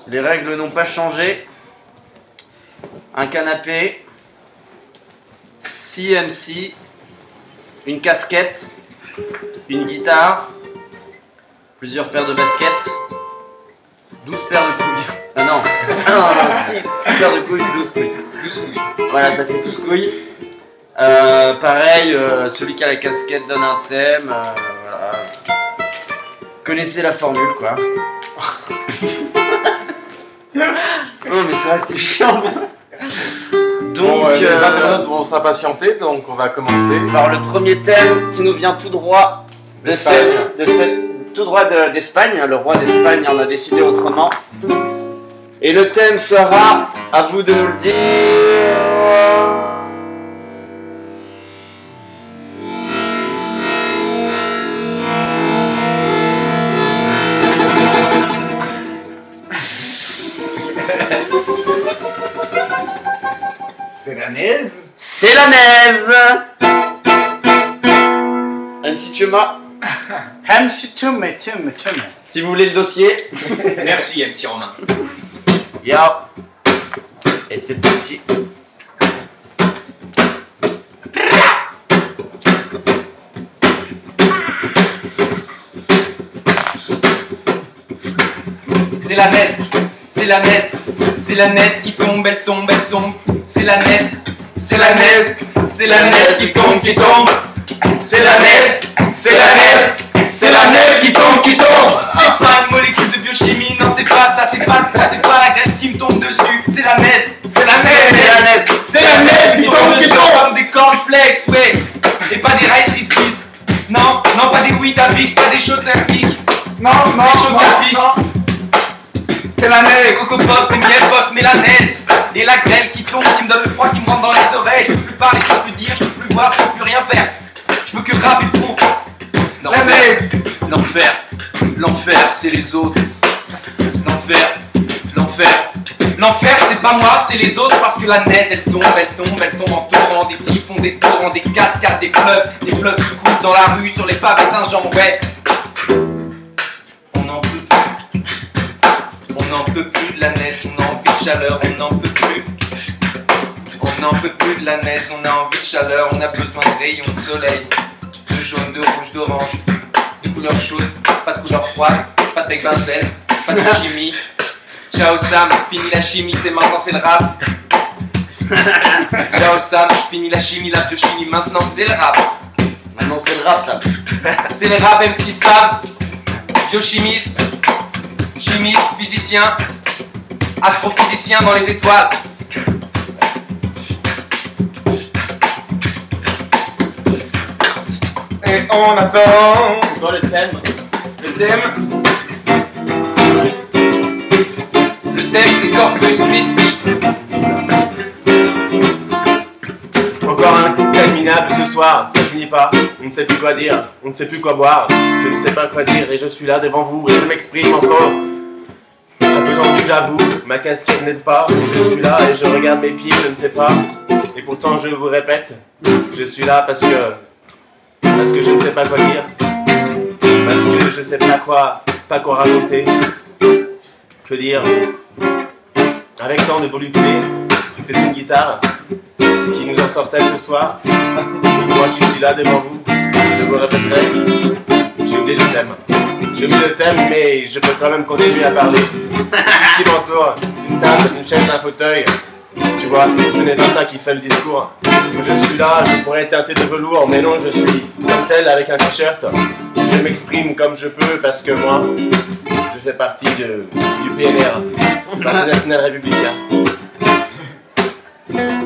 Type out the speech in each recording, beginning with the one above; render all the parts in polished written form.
Les règles n'ont pas changé. Un canapé, 6 MC, une casquette, une guitare, plusieurs paires de baskets, 12 paires de couilles. Ah non, 6 paires de couilles, 12 couilles. 12 couilles. Voilà, ça fait 12 couilles. Pareil, celui qui a la casquette donne un thème. Voilà. Connaissez la formule, quoi. Non mais c'est vrai, c'est chiant. Donc, les internautes vont s'impatienter, donc on va commencer. Alors le premier thème qui nous vient tout droit d'Espagne, le roi d'Espagne en a décidé autrement. Et le thème sera, à vous de nous le dire. C'est la neige. C'est la neige. MC Thiuma, si vous voulez le dossier. Merci MC Romain. Yo. Et c'est parti. C'est la neige, c'est la neige, c'est la neige qui tombe, elle tombe, elle tombe. C'est la neige, c'est la neige, c'est la neige qui tombe, qui tombe. C'est la neige, c'est la neige, c'est la neige qui tombe, qui tombe. C'est pas une molécule de biochimie, non c'est pas ça, c'est pas le feu, c'est pas la graine qui me tombe dessus. C'est la neige, c'est la neige, c'est la neige qui tombe dessus. Comme des cornflakes, ouais, et pas des Rice Krispies. Non, non pas des Weetabix, pas des Chocopic. Non, c'est la neige, Coco Pops, des miel pops, mais la neige. Et la grêle qui tombe, qui me donne le froid, qui me rentre dans les oreilles. Je peux plus parler, je peux plus dire, je peux plus voir, je peux plus rien faire. Je peux que rapper le fond. La neige. L'enfer, l'enfer c'est les autres. L'enfer, l'enfer. L'enfer c'est pas moi, c'est les autres. Parce que la neige elle tombe, elle tombe, elle tombe en torrent. Des typhons, des torrents, des cascades, des fleuves qui coulent dans la rue, sur les pavés Saint-Jean, ouais. On n'en peut plus. On n'en peut plus de la neige, on a envie de chaleur, on n'en peut plus. On n'en peut plus de la neige, on a envie de chaleur, on a besoin de rayons de soleil. De jaune, de rouge, d'orange, de couleur chaude, pas de couleur froide, pas de bec benzène, pas de chimie. Ciao Sam, fini la chimie, c'est maintenant c'est le rap. Ciao Sam, fini la chimie, la biochimie, maintenant c'est le rap. Maintenant c'est le rap ça. C'est le rap MC Sam, biochimiste, chimiste, physicien, astrophysicien dans les étoiles. Et on attend. C'est quoi le thème? Le thème c'est Corpus Christi. Encore un cocktail minable ce soir, ça finit pas. On ne sait plus quoi dire, on ne sait plus quoi boire. Je ne sais pas quoi dire et je suis là devant vous et je m'exprime encore. Un peu tendu j'avoue, ma casquette n'aide pas. Je suis là et je regarde mes pieds, je ne sais pas. Et pourtant je vous répète, je suis là parce que je ne sais pas quoi dire. Parce que je sais pas quoi raconter. Que dire? Avec tant de volupté, c'est une guitare qui nous ensorcelle ce soir. Moi qui suis là devant vous, je vous répéterai, j'ai oublié le thème. J'ai oublié le thème, mais je peux quand même continuer à parler. Tout ce qui m'entoure, une table, une chaise, un fauteuil. Tu vois, ce n'est pas ça qui fait le discours. Je suis là, je pourrais être teinté de velours, mais non, je suis comme tel avec un t-shirt. Je m'exprime comme je peux parce que moi, je fais partie du PNR, Parti National Républicain.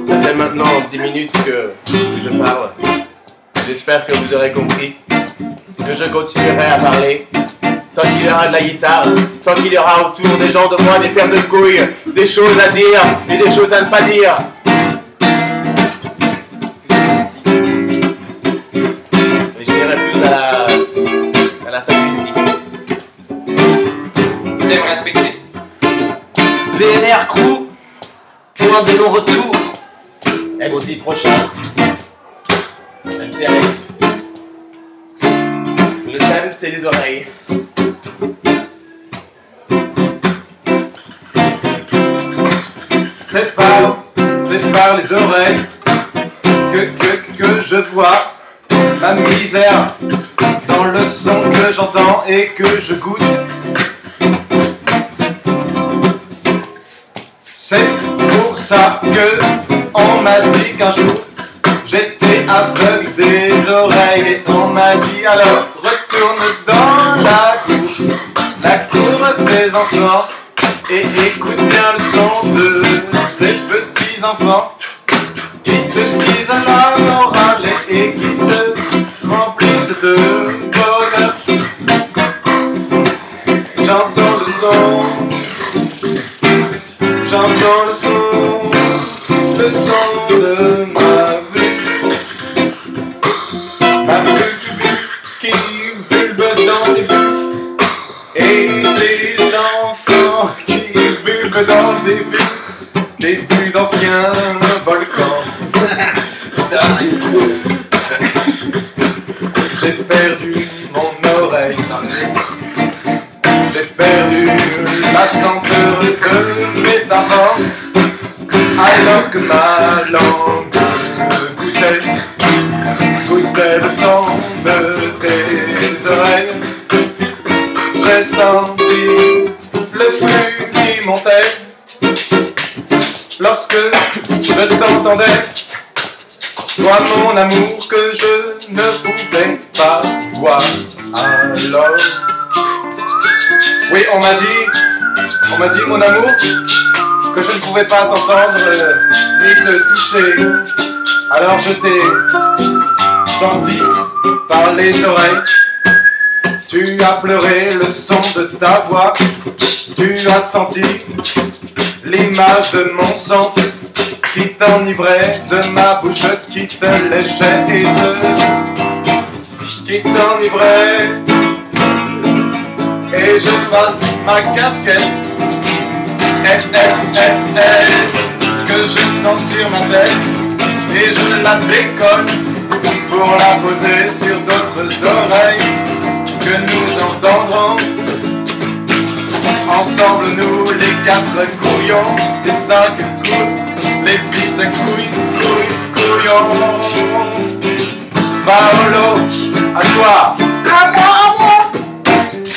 Ça fait maintenant 10 minutes que je parle. J'espère que vous aurez compris que je continuerai à parler tant qu'il y aura de la guitare, tant qu'il y aura autour des gens de moi des paires de couilles, des choses à dire et des choses à ne pas dire. Et je dirais plus à la sacristie. Thème respecté. PNR Crew, point de non-retour. MC prochain. MC Alex. Le thème c'est les oreilles. C'est par les oreilles que je vois ma misère dans le son que j'entends et que je goûte. C'est pour ça que on m'a dit qu'un jour j'étais aveugle des oreilles et on m'a dit alors retourne dans la cour des enfants et écoute bien le son de ces petits enfants qui te disent un moral et qui te remplissent de bonheur. J'entends le son de ma vue qui vulve dans des vues et des enfants qui vulvent dans des vues d'anciens volcans. Ça, j'ai perdu mon oreille, j'ai perdu la senteur de mes talents, alors que ma langue goûtait le son de tes oreilles. J'ai senti le flux qui montait lorsque je t'entendais, toi mon amour que je ne pouvais pas voir alors. Oui, on m'a dit mon amour que je ne pouvais pas t'entendre ni te toucher. Alors je t'ai senti par les oreilles. Tu as pleuré le son de ta voix. Tu as senti l'image de mon sang qui t'enivrait, de ma bouche qui te léchait et qui t'enivrait. Et je passe ma casquette que je sens sur ma tête et je la décolle pour la poser sur d'autres oreilles que nous entendrons ensemble, nous les 4 couillons, les 5 coudes, les 6 couillons. Paolo, à toi.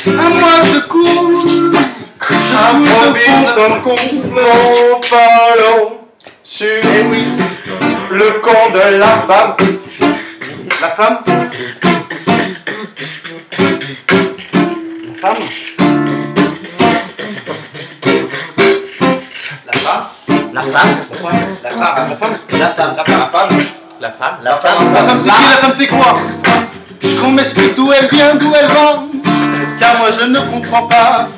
À moi je cours, improvise dans le con. mon Paolo sur le con de la femme. La femme? La femme? La femme. La femme c'est qui? La femme c'est quoi? Qu'on m'explique d'où elle vient, d'où elle va, car moi je ne comprends pas.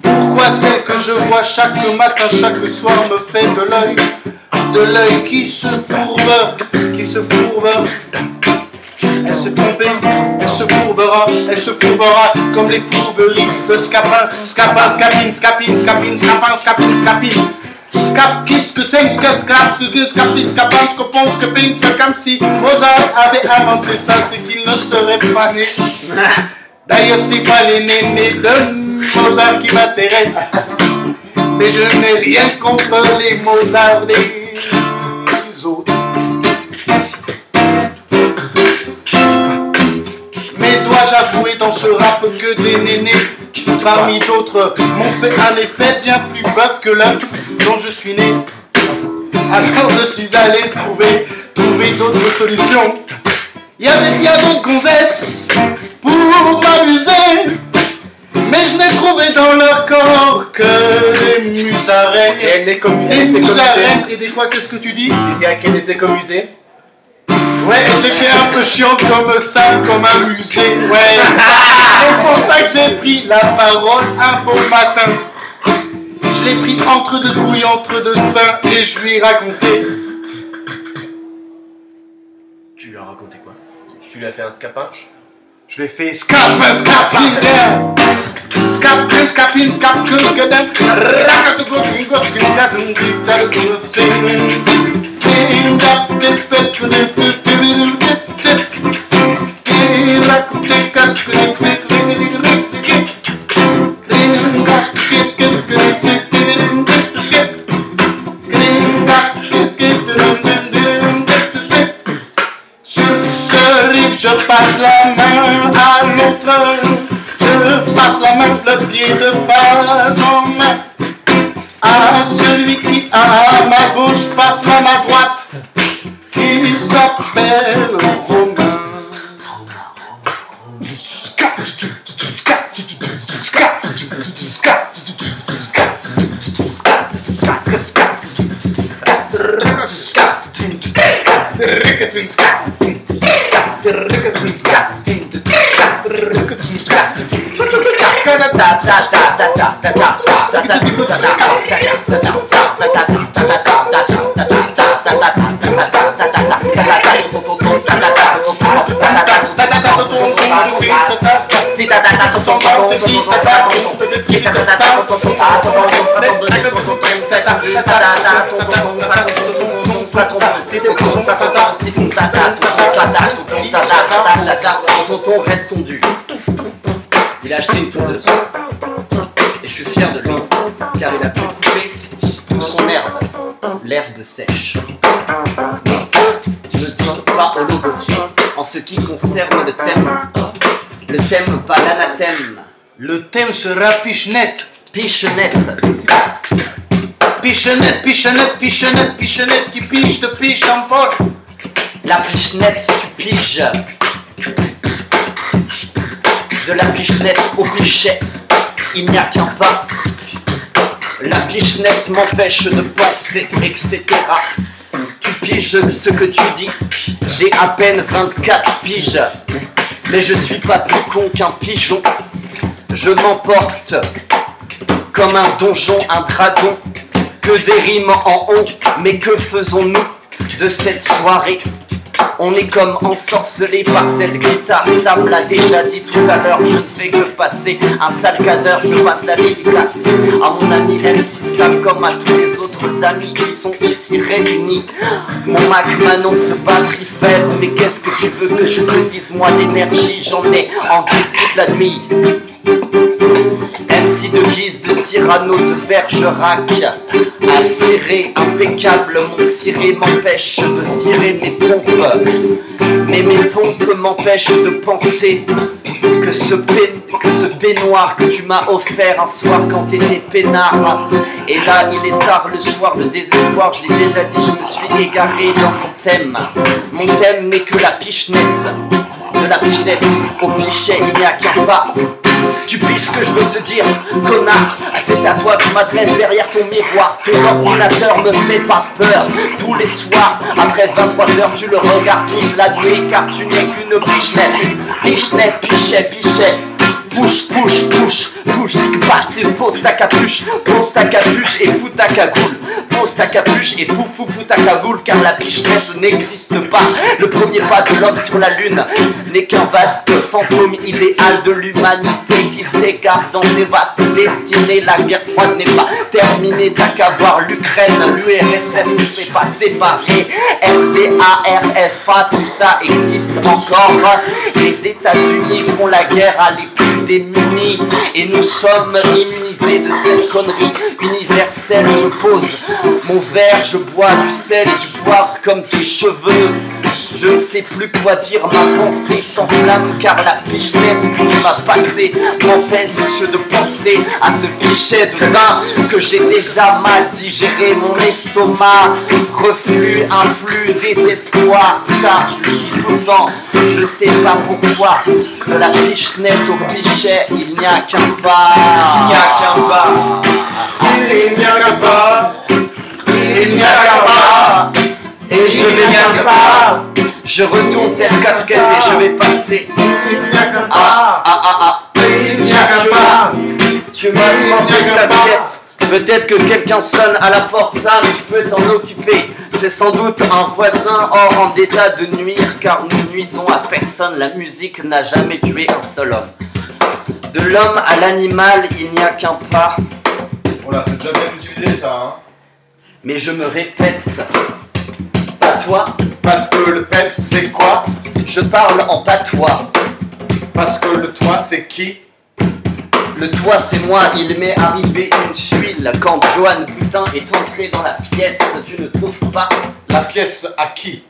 Pourquoi celle que je vois chaque matin, chaque soir me fait de l'œil qui se fourbe. Elle s'est trompée, elle se fourbera comme les fourberies de Scapin, Scapine. C'est comme si Mozart avait inventé ça, c'est qu'il ne serait pas né. D'ailleurs, c'est pas les nénés de Mozart qui m'intéressent, mais je n'ai rien contre les Mozart des autres. Mais dois-je avouer dans ce rap que des nénés, parmi d'autres, m'ont fait un effet bien plus bœuf que l'œuf dont je suis né. Alors je suis allé trouver d'autres solutions. Il y avait bien d'autres gonzesses pour m'amuser, mais je n'ai trouvé dans leur corps que des musarènes. Et elle est Des musarènes et des fois, qu'est-ce que tu dis? Tu sais à quelle était comme musée? Ouais, j'étais un peu chiante comme ça, comme un musée, ouais. C'est pour ça que j'ai pris la parole un beau matin. Je l'ai pris entre deux couilles, entre deux seins, et je lui ai raconté. Tu lui as raconté quoi? Tu lui as fait un scapin? Je l'ai fait scapin, main, le pied de pas en main. À celui qui à ma gauche passe la main droite, qui s'appelle Romain. Tonton reste tondu. Il a acheté une tondeuse. Et je suis fier de lui, car il a pu couper toute son herbe, l'herbe sèche. Mais que ne dit pas au logotype en ce qui concerne le thème? Le thème, pas l'anathème. Le thème sera Pichenette. Pichenette. Pichenette, Pichenette, Pichenette, Pichenette qui piche de piche en porte. La pichenette, tu piges. De la pichenette au pichet, il n'y a qu'un pas. La pichenette m'empêche de penser, etc. Tu piges ce que tu dis. J'ai à peine 24 piges, mais je suis pas plus con qu'un pigeon. Je m'emporte comme un donjon, un dragon. Que des rimes en haut, mais que faisons-nous de cette soirée? On est comme ensorcelé par cette guitare. Sam l'a déjà dit tout à l'heure. Je ne fais que passer un sale cadre. Je passe la dédicace à mon ami MC Sam, comme à tous les autres amis qui sont ici réunis. Mon Mac m'annonce batterie faible, mais qu'est-ce que tu veux que je te dise? Moi l'énergie j'en ai en guise toute la nuit. MC de Guise, de Cyrano, de Bergerac, à cirer, impeccable, mon ciré m'empêche de cirer mes pompes. Mais mes pompes m'empêchent de penser que ce peignoir que tu m'as offert un soir quand t'étais peinard. Et là il est tard le soir, le désespoir, je l'ai déjà dit, je me suis égaré dans mon thème. Mon thème n'est que la pichenette. De la pichenette au pichet, il n'y a qu'un pas. Tu piges ce que je veux te dire, connard. C'est à toi que je m'adresse derrière ton miroir. Ton ordinateur me fait pas peur. Tous les soirs, après 23h, tu le regardes toute la nuit, car tu n'es qu'une pichenette. Pichenette, pichet, pichet. Push, push, push, push, tic passe et pose ta capuche et fous ta cagoule. Pose ta capuche et fous ta cagoule, car la pichenette n'existe pas. Le premier pas de l'homme sur la lune n'est qu'un vaste fantôme idéal de l'humanité qui s'égare dans ses vastes destinées. La guerre froide n'est pas terminée, t'as qu'à voir l'Ukraine, l'URSS ne s'est pas séparé. RDA, RFA, tout ça existe encore. Les États-Unis font la guerre à l'écoute démunis et nous sommes immunisés de cette connerie universelle. Je pose mon verre, je bois du sel et du poivre comme tes cheveux. Je ne sais plus quoi dire, ma pensée s'enflamme, car la pichenette que tu m'as passée m'empêche de penser à ce pichet de vin que j'ai déjà mal digéré. Mon estomac, reflux, influx, désespoir. Putain, je le dis tout le temps, je sais pas pourquoi. De la pichenette au pichet, il n'y a qu'un pas. Il n'y a qu'un pas. Il n'y a qu'un pas. Il n'y a qu'un pas. Et je vais bien pas. Je retourne cette casquette et je vais passer. Il n'y a qu'un pas. Il n'y a qu'un pas. Tu m'as pris cette casquette. Peut-être que quelqu'un sonne à la porte, Sam, tu peux t'en occuper. C'est sans doute un voisin hors en état de nuire, car nous nuisons à personne. La musique n'a jamais tué un seul homme. De l'homme à l'animal, il n'y a qu'un pas. Voilà, c'est déjà bien utilisé ça, hein. Mais je me répète, patois. Parce que le pet, c'est quoi? Je parle en patois. Parce que le toit, c'est qui? Le toit, c'est moi. Il m'est arrivé une tuile quand Johan Putain est entré dans la pièce. Tu ne trouves pas? La pièce à qui?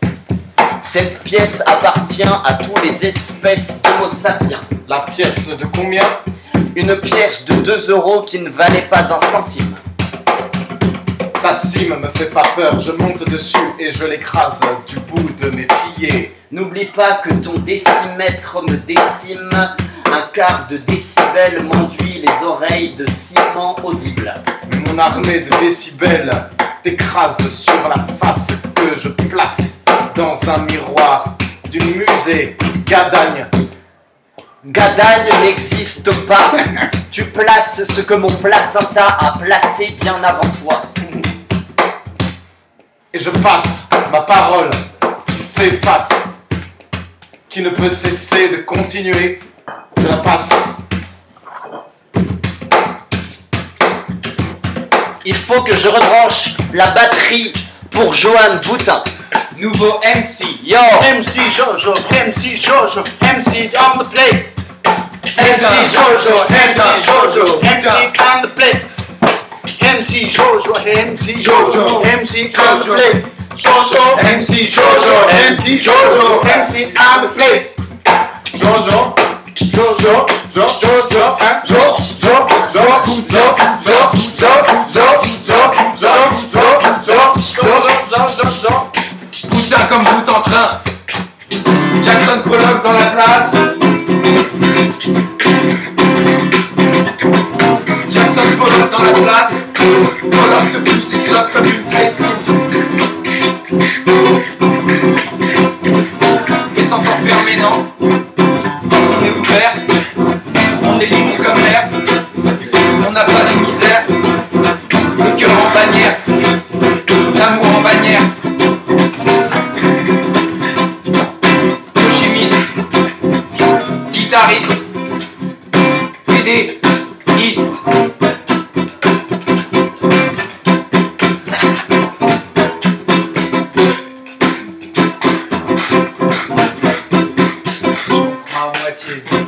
Cette pièce appartient à tous les espèces d'Homo sapiens. La pièce de combien? une pièce de 2 € qui ne valait pas un centime. Ta cime me fait pas peur, je monte dessus et je l'écrase du bout de mes pieds. N'oublie pas que ton décimètre me décime, un quart de décibel m'enduit les oreilles de ciment audible. Mon armée de décibels t'écrase sur la face que je place dans un miroir du musée Gadagne. Gadagne n'existe pas, tu places ce que mon placenta a placé bien avant toi. Et je passe ma parole qui s'efface, qui ne peut cesser de continuer. Je la passe. Il faut que je rebranche la batterie pour Johan Boutin. Nouveau MC. Yo! MC Jojo, MC Jojo, MC on the plate. MC Jojo, MC Jojo, MC on the plate. MC Jojo, MC Jojo, MC on the plate. Jojo, MC Jojo, MC Jojo, MC on the plate. Jojo, Jojo, Jojo, Boutin comme bout en train. Jackson Pollock dans la place. Jackson Pollock dans la place. Pollock te pousse et cloque comme une clé de et sans t'enfermer, non. Parce qu'on est ouvert. On est libre comme l'air. On n'a pas de misère. Le cœur en bannière. L'amour en bannière. Chimiste. Guitariste. TDiste. À moitié.